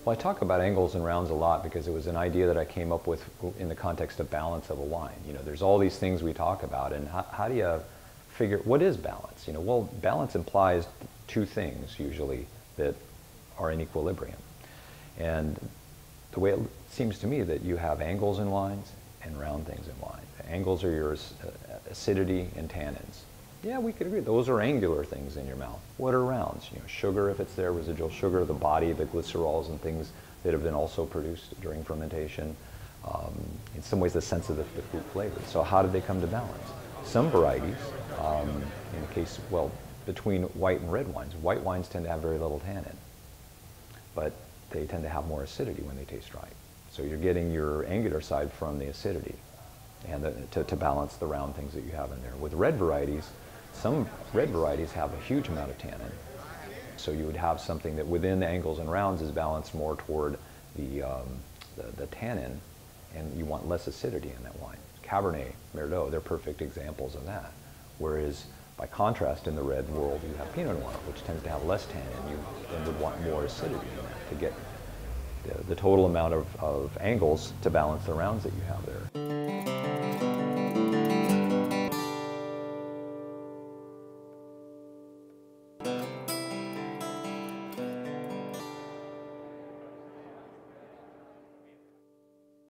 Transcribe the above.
Well, I talk about angles and rounds a lot because it was an idea that I came up with in the context of balance of a wine. You know, there's all these things we talk about, and how do you figure, what is balance? You know, well, balance implies two things usually that are in equilibrium. And the way it seems to me that you have angles in wines and round things in wine. The angles are your acidity and tannins. Yeah, we could agree. Those are angular things in your mouth. What are rounds? You know, sugar, if it's there, residual sugar, the body, the glycerols and things that have been also produced during fermentation. In some ways, the sense of the fruit flavor. So how did they come to balance? Some varieties, in the case, well, between white and red wines, white wines tend to have very little tannin, but they tend to have more acidity when they taste right. So you're getting your angular side from the acidity and to balance the round things that you have in there. With red varieties, some red varieties have a huge amount of tannin. So you would have something that within the angles and rounds is balanced more toward the tannin, and you want less acidity in that wine. Cabernet, Merlot, they're perfect examples of that. Whereas by contrast, in the red world, you have Pinot Noir, which tends to have less tannin. You then would want more acidity in that to get the total amount of angles to balance the rounds that you have there.